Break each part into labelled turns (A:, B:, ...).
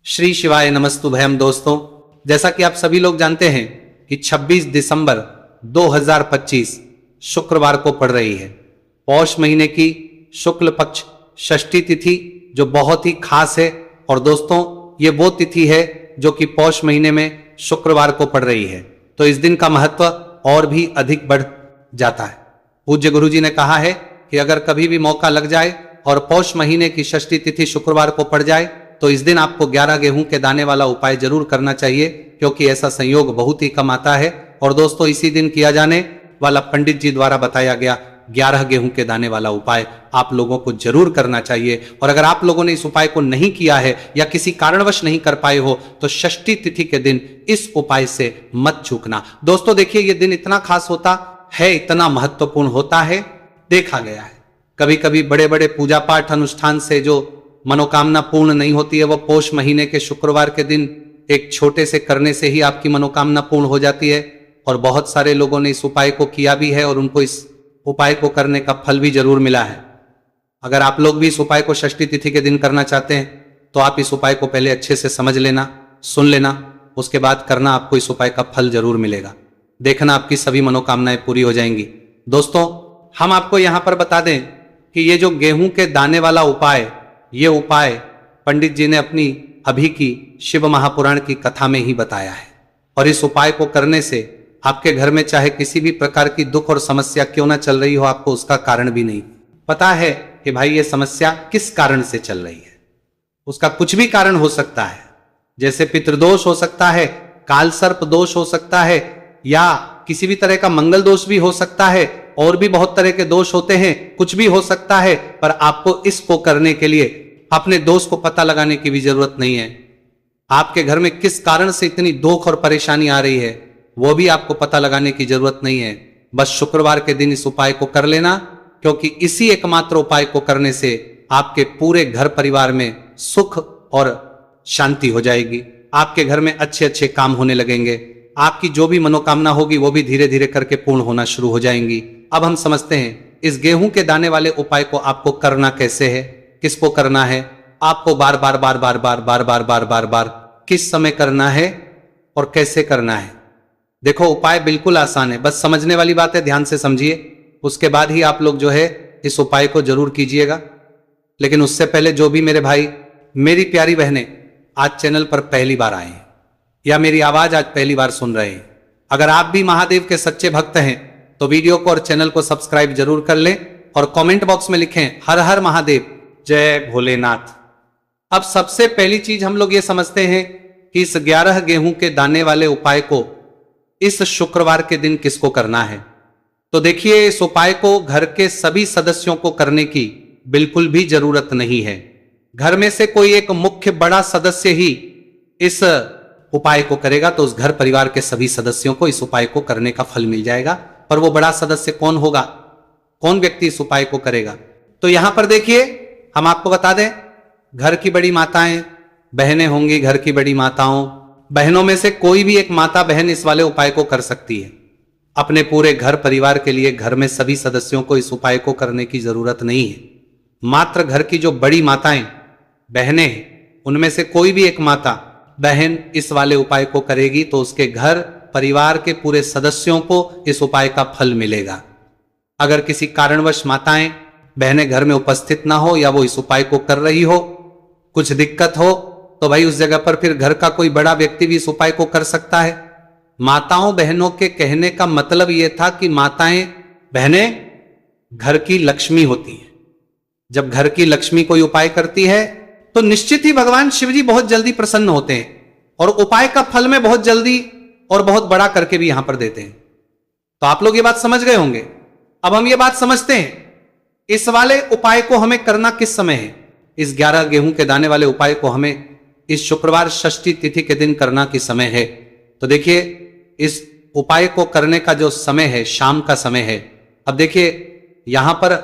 A: श्री शिवाय नमस्तुभयम। दोस्तों, जैसा कि आप सभी लोग जानते हैं कि 26 दिसंबर 2025 शुक्रवार को पड़ रही है पौष महीने की शुक्ल पक्ष षष्ठी तिथि, जो बहुत ही खास है। और दोस्तों, ये वो तिथि है जो कि पौष महीने में शुक्रवार को पड़ रही है, तो इस दिन का महत्व और भी अधिक बढ़ जाता है। पूज्य गुरु जी ने कहा है कि अगर कभी भी मौका लग जाए और पौष महीने की षष्ठी तिथि शुक्रवार को पड़ जाए तो इस दिन आपको 11 गेहूं के दाने वाला उपाय जरूर करना चाहिए, क्योंकि ऐसा संयोग बहुत ही कम आता है। और दोस्तों, इसी दिन किया जाने वाला पंडित जी द्वारा बताया गया 11 गेहूं के दाने वाला उपाय आप लोगों को जरूर करना चाहिए। और अगर आप लोगों ने इस उपाय को नहीं किया है या किसी कारणवश नहीं कर पाए हो तो षष्ठी तिथि के दिन इस उपाय से मत चूकना। दोस्तों देखिए, यह दिन इतना खास होता है, इतना महत्वपूर्ण होता है। देखा गया है कभी कभी बड़े बड़े पूजा पाठ अनुष्ठान से जो मनोकामना पूर्ण नहीं होती है, वो पौष महीने के शुक्रवार के दिन एक छोटे से करने से ही आपकी मनोकामना पूर्ण हो जाती है। और बहुत सारे लोगों ने इस उपाय को किया भी है और उनको इस उपाय को करने का फल भी जरूर मिला है। अगर आप लोग भी इस उपाय को षष्ठी तिथि के दिन करना चाहते हैं तो आप इस उपाय को पहले अच्छे से समझ लेना, सुन लेना, उसके बाद करना, आपको इस उपाय का फल जरूर मिलेगा। देखना आपकी सभी मनोकामनाएं पूरी हो जाएंगी। दोस्तों, हम आपको यहां पर बता दें कि ये जो गेहूं के दाने वाला उपाय, ये उपाय पंडित जी ने अपनी अभी की शिव महापुराण की कथा में ही बताया है। और इस उपाय को करने से आपके घर में चाहे किसी भी प्रकार की दुख और समस्या क्यों ना चल रही हो, आपको उसका कारण भी नहीं पता है कि भाई ये समस्या किस कारण से चल रही है। उसका कुछ भी कारण हो सकता है, जैसे पितृदोष हो सकता है, काल सर्प दोष हो सकता है, या किसी भी तरह का मंगल दोष भी हो सकता है, और भी बहुत तरह के दोष होते हैं, कुछ भी हो सकता है। पर आपको इसको करने के लिए अपने दोष को पता लगाने की भी जरूरत नहीं है। आपके घर में किस कारण से इतनी दुख और परेशानी आ रही है, वो भी आपको पता लगाने की जरूरत नहीं है। बस शुक्रवार के दिन इस उपाय को कर लेना, क्योंकि इसी एकमात्र उपाय को करने से आपके पूरे घर परिवार में सुख और शांति हो जाएगी। आपके घर में अच्छे अच्छे काम होने लगेंगे। आपकी जो भी मनोकामना होगी वो भी धीरे धीरे करके पूर्ण होना शुरू हो जाएंगी। अब हम समझते हैं इस गेहूं के दाने वाले उपाय को आपको करना कैसे है, किसको करना है, आपको बार बार बार बार बार बार बार बार बार बार किस समय करना है और कैसे करना है। देखो, उपाय बिल्कुल आसान है, बस समझने वाली बात है, ध्यान से समझिए। उसके बाद ही आप लोग जो है इस उपाय को जरूर कीजिएगा। लेकिन उससे पहले जो भी मेरे भाई, मेरी प्यारी बहनें आज चैनल पर पहली बार आए हैं या मेरी आवाज आज पहली बार सुन रहे हैं, अगर आप भी महादेव के सच्चे भक्त हैं तो वीडियो को और चैनल को सब्सक्राइब जरूर कर लें और कमेंट बॉक्स में लिखें हर हर महादेव, जय भोलेनाथ। अब सबसे पहली चीज हम लोग ये समझते हैं कि इस 11 गेहूं के दाने वाले उपाय को इस शुक्रवार के दिन किसको करना है। तो देखिए, इस उपाय को घर के सभी सदस्यों को करने की बिल्कुल भी जरूरत नहीं है। घर में से कोई एक मुख्य बड़ा सदस्य ही इस उपाय को करेगा तो उस घर परिवार के सभी सदस्यों को इस उपाय को करने का फल मिल जाएगा। पर वो बड़ा सदस्य कौन होगा, कौन व्यक्ति इस उपाय को करेगा, तो यहां पर देखिए हम आपको बता दें, घर की बड़ी माताएं, बहनें होंगी, घर की बड़ी माताओं, बहनों में से कोई भी एक माता बहन इस वाले उपाय को कर सकती है। अपने पूरे घर परिवार के लिए घर में सभी सदस्यों को इस उपाय को करने की जरूरत नहीं है। मात्र घर की जो बड़ी माताएं बहनें हैं, उनमें से कोई भी एक माता बहन इस वाले उपाय को करेगी तो उसके घर परिवार के पूरे सदस्यों को इस उपाय का फल मिलेगा। अगर किसी कारणवश माताएं बहनें घर में उपस्थित ना हो या वो इस उपाय को कर रही हो, कुछ दिक्कत हो, तो भाई उस जगह पर फिर घर का कोई बड़ा व्यक्ति भी इस उपाय को कर सकता है। माताओं बहनों के कहने का मतलब यह था कि माताएं बहनें घर की लक्ष्मी होती हैं। जब घर की लक्ष्मी कोई उपाय करती है तो निश्चित ही भगवान शिवजी बहुत जल्दी प्रसन्न होते हैं और उपाय का फल में बहुत जल्दी और बहुत बड़ा करके भी यहां पर देते हैं। तो आप लोग ये बात समझ गए होंगे। अब हम ये बात समझते हैं इस वाले उपाय को हमें करना किस समय है। इस 11 गेहूं के दाने वाले उपाय को हमें इस शुक्रवार षष्ठी तिथि के दिन करना किस समय है। तो देखिए, इस उपाय को करने का जो समय है शाम का समय है। अब देखिए, यहां पर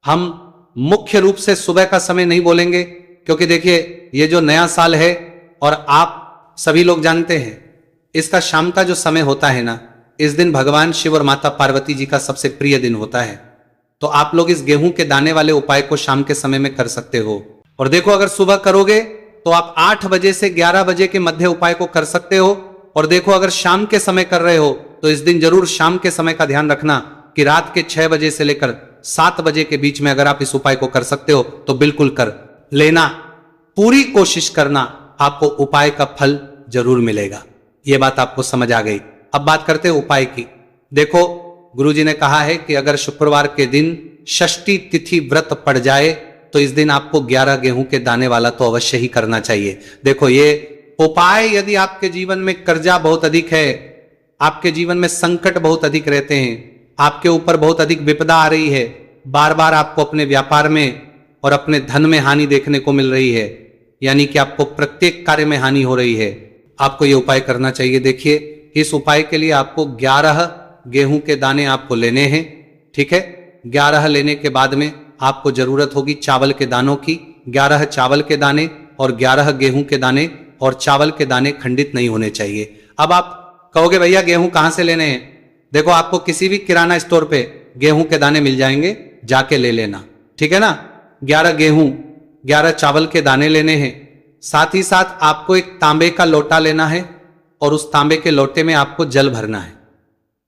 A: हम मुख्य रूप से सुबह का समय नहीं बोलेंगे, क्योंकि देखिए ये जो नया साल है और आप सभी लोग जानते हैं इसका शाम का जो समय होता है ना, इस दिन भगवान शिव और माता पार्वती जी का सबसे प्रिय दिन होता है। तो आप लोग इस गेहूं के दाने वाले उपाय को शाम के समय में कर सकते हो। और देखो, अगर सुबह करोगे तो आप 8 बजे से 11 बजे के मध्य उपाय को कर सकते हो। और देखो, अगर शाम के समय कर रहे हो तो इस दिन जरूर शाम के समय का ध्यान रखना कि रात के 6 बजे से लेकर 7 बजे के बीच में अगर आप इस उपाय को कर सकते हो तो बिल्कुल कर लेना। पूरी कोशिश करना, आपको उपाय का फल जरूर मिलेगा। यह बात आपको समझ आ गई। अब बात करते हैं उपाय की। देखो, गुरुजी ने कहा है कि अगर शुक्रवार के दिन षष्ठी तिथि व्रत पड़ जाए तो इस दिन आपको 11 गेहूं के दाने वाला तो अवश्य ही करना चाहिए। देखो, ये उपाय यदि आपके जीवन में कर्जा बहुत अधिक है, आपके जीवन में संकट बहुत अधिक रहते हैं, आपके ऊपर बहुत अधिक विपदा आ रही है, बार बार आपको अपने व्यापार में और अपने धन में हानि देखने को मिल रही है, यानी कि आपको प्रत्येक कार्य में हानि हो रही है, आपको यह उपाय करना चाहिए। देखिए, इस उपाय के लिए आपको 11 गेहूं के दाने आपको लेने हैं। ठीक है, 11 लेने के बाद में आपको जरूरत होगी चावल के दानों की। 11 चावल के दाने और 11 गेहूं के दाने, और चावल के दाने खंडित नहीं होने चाहिए। अब आप कहोगे भैया गेहूं कहां से लेने हैं? देखो, आपको किसी भी किराना स्टोर पे गेहूं के दाने मिल जाएंगे, जाके ले लेना। ठीक है ना? 11 गेहूं, 11 चावल के दाने लेने हैं। साथ ही साथ आपको एक तांबे का लोटा लेना है और उस तांबे के लोटे में आपको जल भरना है।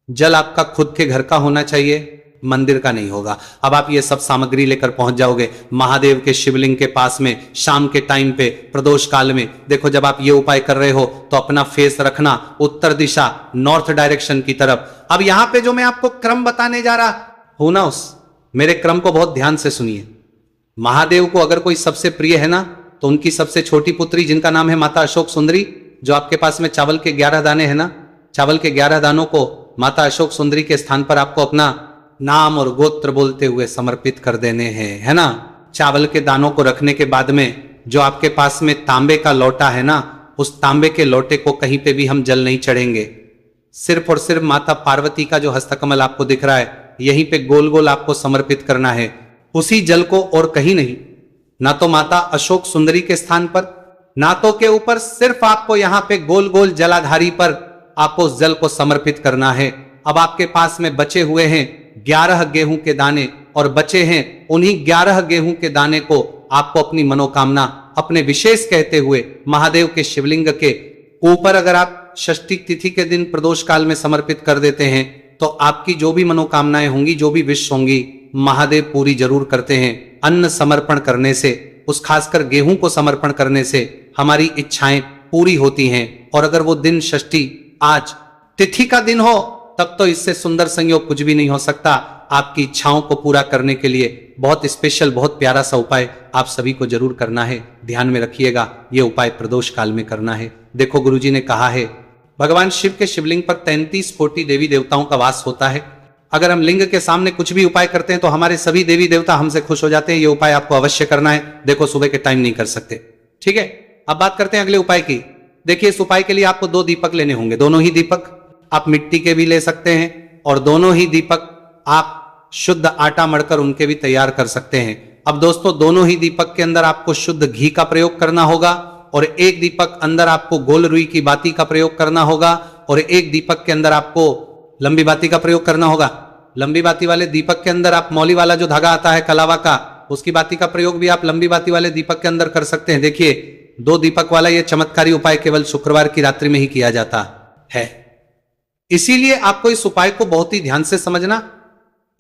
A: जल आपका खुद के घर का होना चाहिए, मंदिर का नहीं होगा। अब आप ये सब सामग्री लेकर पहुंच जाओगे महादेव के शिवलिंग के पास में शाम के टाइम पे प्रदोष काल में। देखो, जब आप ये उपाय कर रहे हो तो अपना फेस रखना उत्तर दिशा, नॉर्थ डायरेक्शन की तरफ। अब यहां पे जो मैं आपको क्रम बताने जा रहा हूं ना, उस मेरे क्रम को बहुत ध्यान से सुनिए। महादेव को अगर कोई सबसे प्रिय है ना, तो उनकी सबसे छोटी पुत्री जिनका नाम है माता अशोक सुंदरी, जो आपके पास में चावल के 11 दाने हैं ना, चावल के 11 दानों को माता अशोक सुंदरी के स्थान पर आपको अपना नाम और गोत्र बोलते हुए समर्पित कर देने हैं, है ना। चावल के दानों को रखने के बाद में जो आपके पास में तांबे का लोटा है ना, उस तांबे के लोटे को कहीं पे भी हम जल नहीं चढ़ेंगे। सिर्फ और सिर्फ माता पार्वती का जो हस्तकमल आपको दिख रहा है, यहीं पे गोल गोल आपको समर्पित करना है। उसी जल को और कहीं नहीं, ना तो माता अशोक सुंदरी के स्थान पर, ना तो के ऊपर, सिर्फ आपको यहां पे गोल गोल जलाधारी पर आपको उस जल को समर्पित करना है। अब आपके पास में बचे हुए हैं 11 गेहूं के दाने, और बचे हैं उन्हीं 11 गेहूं के दाने को आपको अपनी मनोकामना, अपने विशेष कहते हुए महादेव के शिवलिंग के ऊपर अगर आप षष्ठी तिथि के दिन प्रदोष काल में समर्पित कर देते हैं तो आपकी जो भी मनोकामनाएं होंगी, जो भी विश होंगी, महादेव पूरी जरूर करते हैं। अन्न समर्पण करने से, उस खासकर गेहूं को समर्पण करने से हमारी इच्छाएं पूरी होती हैं। और अगर वो दिन षष्ठी आज तिथि का दिन हो, तब तो इससे सुंदर संयोग कुछ भी नहीं हो सकता। आपकी इच्छाओं को पूरा करने के लिए बहुत स्पेशल, बहुत प्यारा सा उपाय आप सभी को जरूर करना है। ध्यान में रखिएगा, यह उपाय प्रदोष काल में करना है। देखो, गुरुजी ने कहा है भगवान शिव के शिवलिंग पर 33 कोटि देवी देवताओं का वास होता है। अगर हम लिंग के सामने कुछ भी उपाय करते हैं तो हमारे सभी देवी देवता हमसे खुश हो जाते हैं। ये उपाय आपको अवश्य करना है। देखो, सुबह के टाइम नहीं कर सकते, ठीक है। अब बात करते हैं अगले उपाय की। देखिए, इस उपाय के लिए आपको 2 दीपक लेने होंगे। दोनों ही दीपक आप मिट्टी के भी ले सकते हैं, और दोनों ही दीपक आप शुद्ध आटा मढ़कर उनके भी तैयार कर सकते हैं। अब दोस्तों, दोनों ही दीपक के अंदर आपको शुद्ध घी का प्रयोग करना होगा, और एक दीपक अंदर आपको गोल रुई की बाती का प्रयोग करना होगा, और एक दीपक के अंदर आपको लंबी बाती का प्रयोग करना होगा। लंबी बाती वाले दीपक के अंदर आप मौली वाला जो धागा आता है कलावा का, उसकी बाती का प्रयोग भी आप लंबी बाती वाले दीपक के अंदर कर सकते हैं। देखिए, 2 दीपक वाला यह चमत्कारी उपाय केवल शुक्रवार की रात्रि में ही किया जाता है, इसीलिए आपको इस उपाय को बहुत ही ध्यान से समझना।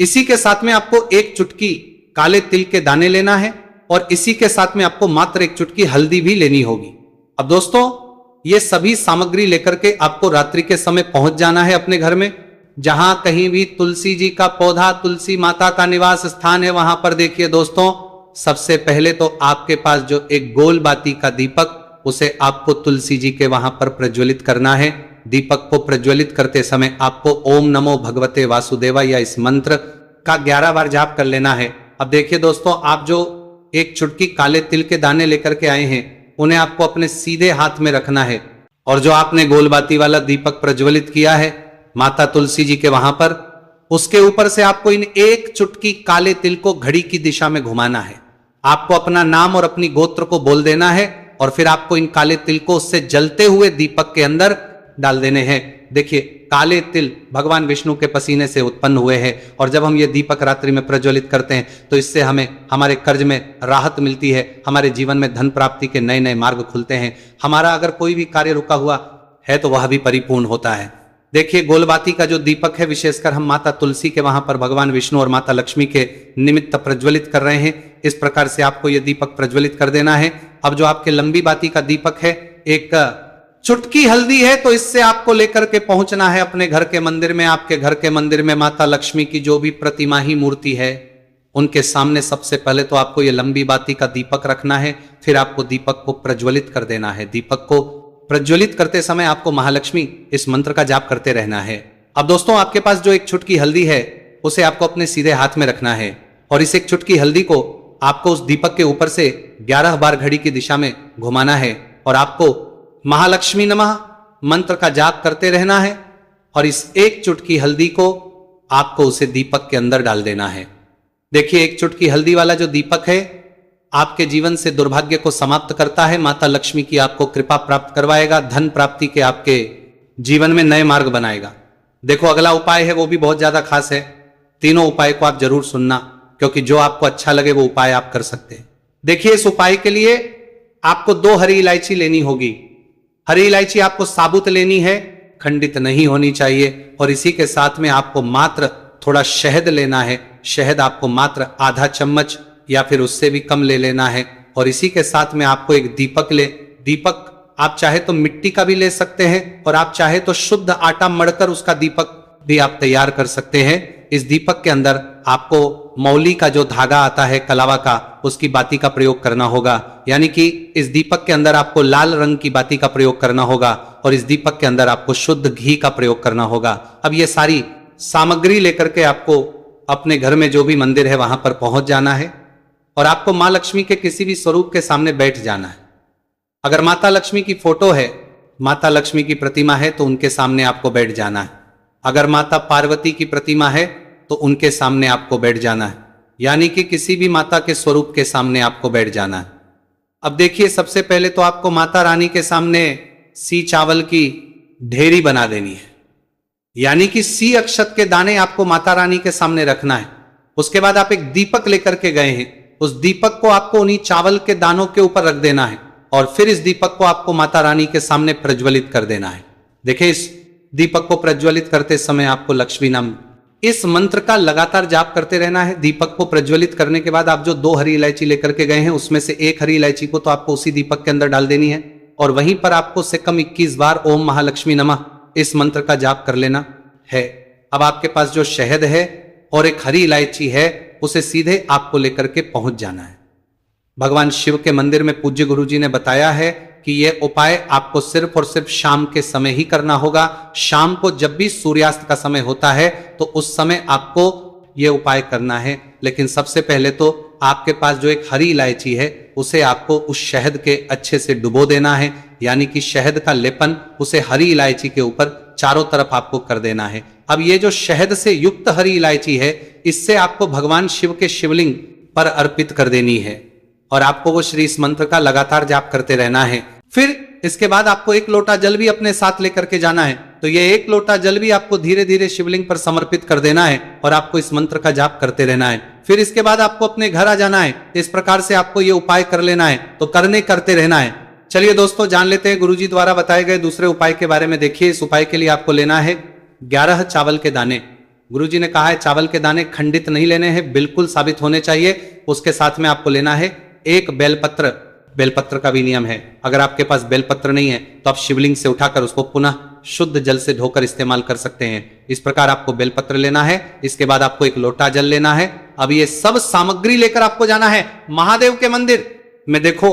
A: इसी के साथ में आपको 1 चुटकी काले तिल के दाने लेना है, और इसी के साथ में आपको मात्र 1 चुटकी हल्दी भी लेनी होगी। अब दोस्तों, ये सभी सामग्री लेकर के आपको रात्रि के समय पहुंच जाना है अपने घर में। जहां कहीं भी तुलसी जी का पौधा, तुलसी माता का निवास स्थान है, वहां पर देखिए दोस्तों, सबसे पहले तो आपके पास जो एक गोल बाती का दीपक, उसे आपको तुलसी जी के वहां पर प्रज्वलित करना है। दीपक को प्रज्वलित करते समय आपको ओम नमो भगवते वासुदेवा या इस मंत्र का 11 बार जाप कर लेना है। अब देखिए दोस्तों, आप जो 1 चुटकी काले तिल के दाने लेकर के आए हैं, उन्हें आपको अपने सीधे हाथ में रखना है, और जो आपने गोलबाती वाला दीपक प्रज्वलित किया है माता तुलसी जी के वहां पर, उसके ऊपर से आपको इन 1 चुटकी काले तिल को घड़ी की दिशा में घुमाना है। आपको अपना नाम और अपनी गोत्र को बोल देना है, और फिर आपको इन काले तिल को उससे जलते हुए दीपक के अंदर डाल देने हैं। देखिए काले तिल भगवान विष्णु के पसीने से उत्पन्न हुए हैं, और जब हम ये दीपक रात्रि में प्रज्वलित करते हैं तो इससे हमें हमारे कर्ज में राहत मिलती है, हमारे जीवन में धन प्राप्ति के नए नए मार्ग खुलते हैं, हमारा अगर कोई भी कार्य रुका हुआ है तो वह भी परिपूर्ण होता है। देखिए गोलबाती का जो दीपक है विशेषकर हम माता तुलसी के वहां पर भगवान विष्णु और माता लक्ष्मी के निमित्त प्रज्वलित कर रहे हैं। इस प्रकार से आपको यह दीपक प्रज्वलित कर देना है। अब जो आपके लंबी बाती का दीपक है, एक चुटकी हल्दी है, तो इससे आपको लेकर के पहुंचना है अपने घर के मंदिर में। आपके घर के मंदिर में माता लक्ष्मी की जो भी प्रतिमा ही मूर्ति है उनके सामने सबसे पहले तो आपको ये लंबी बाती का दीपक रखना है, फिर आपको दीपक को प्रज्वलित कर देना है। दीपक को प्रज्वलित करते समय आपको महालक्ष्मी इस मंत्र का जाप करते रहना है। अब दोस्तों आपके पास जो एक चुटकी हल्दी है उसे आपको अपने सीधे हाथ में रखना है, और इस एक चुटकी हल्दी को आपको उस दीपक के ऊपर से 11 बार घड़ी की दिशा में घुमाना है, और आपको महालक्ष्मी नमः मंत्र का जाप करते रहना है, और इस एक चुटकी हल्दी को आपको उसे दीपक के अंदर डाल देना है। देखिए एक चुटकी हल्दी वाला जो दीपक है आपके जीवन से दुर्भाग्य को समाप्त करता है, माता लक्ष्मी की आपको कृपा प्राप्त करवाएगा, धन प्राप्ति के आपके जीवन में नए मार्ग बनाएगा। देखो अगला उपाय है वो भी बहुत ज्यादा खास है। तीनों उपाय को आप जरूर सुनना, क्योंकि जो आपको अच्छा लगे वो उपाय आप कर सकते हैं। देखिए इस उपाय के लिए आपको 2 हरी इलायची लेनी होगी। हरी इलायची आपको साबुत लेनी है, खंडित नहीं होनी चाहिए, और इसी के साथ में आपको मात्र थोड़ा शहद लेना है। शहद आपको मात्र आधा चम्मच या फिर उससे भी कम ले लेना है, और इसी के साथ में आपको एक दीपक दीपक आप चाहे तो मिट्टी का भी ले सकते हैं, और आप चाहे तो शुद्ध आटा मढ़कर उसका दीपक भी आप तैयार कर सकते हैं। इस दीपक के अंदर आपको मौली का जो धागा आता है कलावा का, उसकी बाती का प्रयोग करना होगा, यानी कि इस दीपक के अंदर आपको लाल रंग की बाती का प्रयोग करना होगा, और इस दीपक के अंदर आपको शुद्ध घी का प्रयोग करना होगा। अब ये सारी सामग्री लेकर के आपको अपने घर में जो भी मंदिर है वहां पर पहुंच जाना है, और आपको मां लक्ष्मी के किसी भी स्वरूप के सामने बैठ जाना है। अगर माता लक्ष्मी की फोटो है, माता लक्ष्मी की प्रतिमा है, तो उनके सामने आपको बैठ जाना है। अगर माता पार्वती की प्रतिमा है तो उनके सामने आपको बैठ जाना है, यानी कि किसी भी माता के स्वरूप के सामने आपको बैठ जाना है। अब देखिए सबसे पहले तो आपको माता रानी के सामने सी चावल की ढेरी बना देनी है, यानी कि सी अक्षत के दाने आपको माता रानी के सामने रखना है। उसके बाद आप एक दीपक लेकर के गए हैं, उस दीपक को आपको उन्हीं चावल के दानों के ऊपर रख देना है, और फिर इस दीपक को आपको माता रानी के सामने प्रज्वलित कर देना है। देखिए इस दीपक को प्रज्वलित करते समय आपको लक्ष्मी नाम इस मंत्र का लगातार जाप करते रहना है। दीपक को प्रज्वलित करने के बाद आप जो 2 हरी इलायची लेकर के गए हैं उसमें से एक हरी इलायची को तो आपको उसी दीपक के अंदर डाल देनी है, और वहीं पर आपको से कम 21 बार ओम महालक्ष्मी नमः इस मंत्र का जाप कर लेना है। अब आपके पास जो शहद है और एक हरी इलायची है उसे सीधे आपको लेकर के पहुंच जाना है। भगवान शिव के मंदिर में पूज्य गुरु जी ने बताया है कि यह उपाय आपको सिर्फ और सिर्फ शाम के समय ही करना होगा। शाम को जब भी सूर्यास्त का समय होता है तो उस समय आपको यह उपाय करना है। लेकिन सबसे पहले तो आपके पास जो एक हरी इलायची है उसे आपको उस शहद के अच्छे से डुबो देना है, यानी कि शहद का लेपन उसे हरी इलायची के ऊपर चारों तरफ आपको कर देना है। अब ये जो शहद से युक्त हरी इलायची है इससे आपको भगवान शिव के शिवलिंग पर अर्पित कर देनी है, और आपको वो श्री इस मंत्र का लगातार जाप करते रहना है। फिर इसके बाद आपको 1 लोटा जल भी अपने साथ लेकर के जाना है, तो ये 1 लोटा जल भी आपको धीरे धीरे शिवलिंग पर समर्पित कर देना है, और आपको इस मंत्र का जाप करते रहना है। फिर इसके बाद आपको अपने घर आ जाना है। इस प्रकार से आपको ये उपाय कर लेना है, तो करते रहना है। चलिए दोस्तों जान लेते हैं गुरुजी द्वारा बताए गए दूसरे उपाय के बारे में। देखिए इस उपाय के लिए आपको लेना है 11 चावल के दाने। गुरुजी ने कहा है चावल के दाने खंडित नहीं लेने हैं, बिल्कुल साबित होने चाहिए। उसके साथ में आपको लेना है 1 बेलपत्र। बेलपत्र का भी नियम है, अगर आपके पास बेलपत्र नहीं है तो आप शिवलिंग से उठाकर उसको पुनः शुद्ध जल से धोकर इस्तेमाल कर सकते हैं। इस प्रकार आपको बेलपत्र लेना है। इसके बाद आपको 1 लोटा जल लेना है। अब ये सब सामग्री लेकर आपको जाना है महादेव के मंदिर में। देखो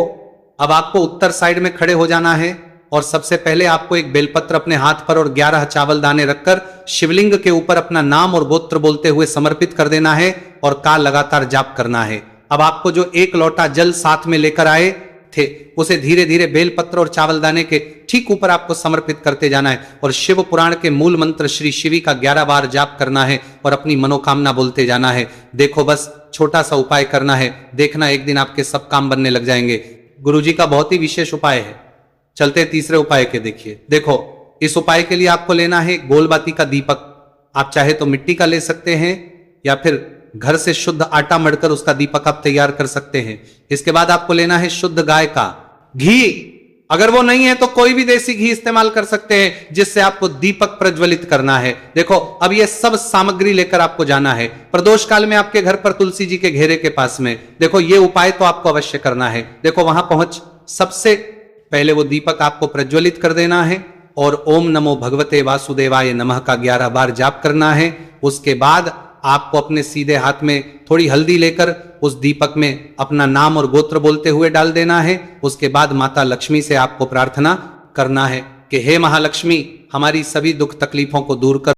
A: अब आपको उत्तर साइड में खड़े हो जाना है, और सबसे पहले आपको 1 बेलपत्र अपने हाथ पर और 11 चावल दाने रखकर शिवलिंग के ऊपर अपना नाम और गोत्र बोलते हुए समर्पित कर देना है, और का लगातार जाप करना है। अब आपको जो 1 लोटा जल साथ में लेकर आए थे उसे धीरे धीरे बेलपत्र और चावल दाने के ठीक ऊपर आपको समर्पित करते जाना है, और शिव पुराण के मूल मंत्र श्री शिवी का 11 बार जाप करना है, और अपनी मनोकामना बोलते जाना है। देखो बस छोटा सा उपाय करना है, देखना एक दिन आपके सब काम बनने लग जाएंगे। गुरुजी का बहुत ही विशेष उपाय है। चलते तीसरे उपाय के। देखिए देखो इस उपाय के लिए आपको लेना है गोलबाती का दीपक। आप चाहे तो मिट्टी का ले सकते हैं या फिर घर से शुद्ध आटा मढ़कर उसका दीपक आप तैयार कर सकते हैं। इसके बाद आपको लेना है शुद्ध गाय का घी। अगर वो नहीं है तो कोई भी देसी घी इस्तेमाल कर सकते हैं जिससे आपको दीपक प्रज्वलित करना है। देखो अब ये सब सामग्री लेकर आपको जाना है प्रदोष काल में आपके घर पर तुलसी जी के घेरे के पास में। देखो ये उपाय तो आपको अवश्य करना है। देखो वहां पहुंच सबसे पहले वो दीपक आपको प्रज्वलित कर देना है और ओम नमो भगवते वासुदेवाय नमः का 11 बार जाप करना है। उसके बाद आपको अपने सीधे हाथ में थोड़ी हल्दी लेकर उस दीपक में अपना नाम और गोत्र बोलते हुए डाल देना है। उसके बाद माता लक्ष्मी से आपको प्रार्थना करना है कि हे महालक्ष्मी, हमारी सभी दुख तकलीफों को दूर कर